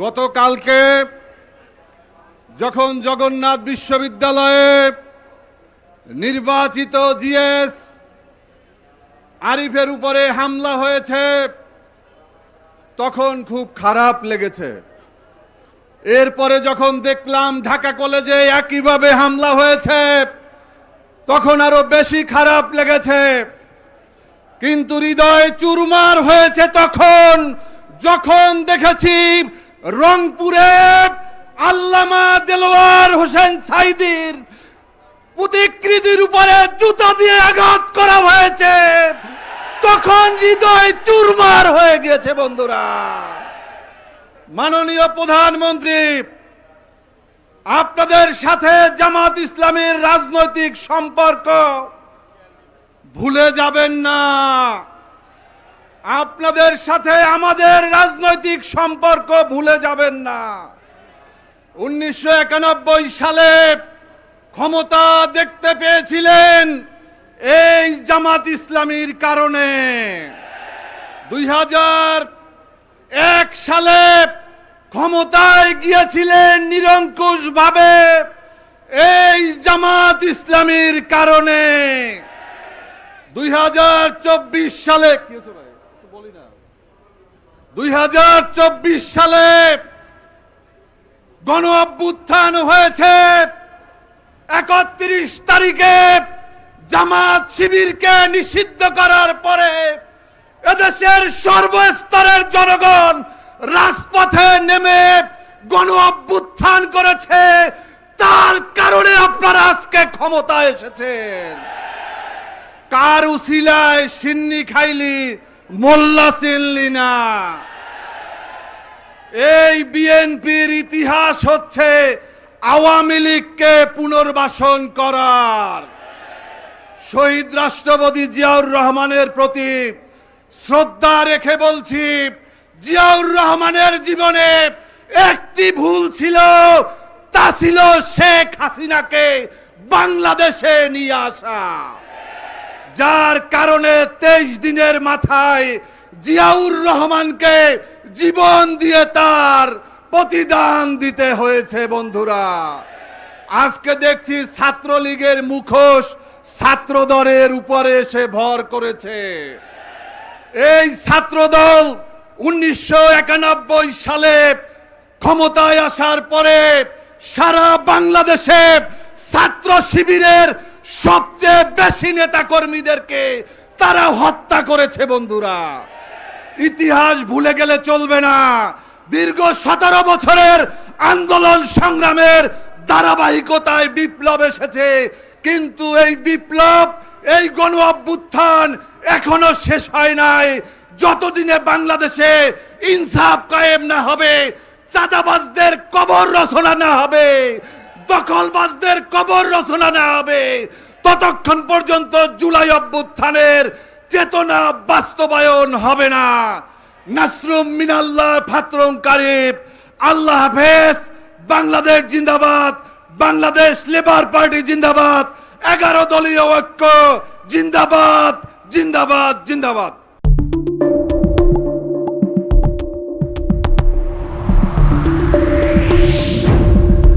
গতকালকে যখন জগন্নাথ বিশ্ববিদ্যালয়ে নির্বাচিত জিএস আরিফের উপরে হামলা হয়েছে তখন খুব খারাপ লেগেছে। এরপরে যখন দেখলাম ঢাকা কলেজে একইভাবে হামলা হয়েছে তখন আরো বেশি খারাপ লেগেছে। কিন্তু হৃদয় চুরমার হয়েছে তখন যখন দেখেছি রংপুরে আল্লামা দেলোয়ার হোসেন সাঈদীর প্রতিকৃতির উপরে জুতা দিয়ে আঘাত করা হয়েছে, তখন হৃদয় চুরমার হয়ে গেছে। বন্ধুরা, মাননীয় প্রধানমন্ত্রী, আপনাদের সাথে জামাত ইসলামের রাজনৈতিক সম্পর্ক ভুলে যাবেন না। আপনাদের সাথে আমাদের রাজনৈতিক সম্পর্ক ভুলে যাবেন না। 1991 সালে ক্ষমতা দেখতে পেয়েছিলেন এই জামাত ইসলামীর কারণে। 2001 সালে ক্ষমতায় গিয়েছিলেন নিরঙ্কুশ ভাবে এই জামাত ইসলামীর কারণে। 2024 সালে 2024 সালে গণ অভ্যুত্থান হয়েছে। 31 তারিখে জামাত শিবিরকে নিষিদ্ধ করার পরে এদেশের সর্বস্তরের জনগণ রাজপথে নেমে গণ অভ্যুত্থান করেছে। তার কারণে আপনারা আজকে ক্ষমতায় এসেছেন। কার উসিলায় সিন্নি খাইলি মোল্লা চিনলি না। এই বিএনপির ইতিহাস হচ্ছে আওয়ামী লীগকে পুনর্বাসন করার। শহীদ রাষ্ট্রপতি জিয়াউর রহমানের প্রতি শ্রদ্ধা রেখে বলছি, জিয়াউর রহমানের জীবনে একটি ভুল ছিল, তা ছিল শেখ হাসিনাকে বাংলাদেশে নিয়ে আসা। যার কারণে 23 দিনের মাথায় জিয়াউর রহমানকে জীবন দিয়ে তার প্রতিদান দিতে হয়েছে। বন্ধুরা, আজকে দেখছি ছাত্রলীগের মুখোশ ছাত্রদলের উপরে এসে ভর করেছে। এই ছাত্রদল 1991 সালে ক্ষমতায় আসার পরে সারা বাংলাদেশে ছাত্র শিবিরের সবচেয়ে বেশি নেতা কর্মীদেরকে তারা হত্যা করেছে। বন্ধুরা, ইতিহাস ভুলে গেলে চলবে না। দীর্ঘ 17 বছরের আন্দোলন সংগ্রামের ধারাবাহিকতায় বিপ্লব এসেছে, কিন্তু এই বিপ্লব, এই গণ অভ্যুত্থান এখনো শেষ হয় নাই। যতদিনে বাংলাদেশে ইনসাফ কায়েম না হবে, চাঁদাবাজদের কবর রচনা না হবে, দখলবাজদের কবর রচনা না হবে, ততক্ষণ পর্যন্ত জুলাই অভ্যুত্থানের চেতনা বাস্তবায়ন হবে না। নাসরুম মিনাল্লাহ ফাতরুম কারিব। আল্লাহ হাফেজ। বাংলাদেশ জিন্দাবাদ। বাংলাদেশ লেবার পার্টি জিন্দাবাদ। 11 দলীয় ঐক্য জিন্দাবাদ, জিন্দাবাদ, জিন্দাবাদ।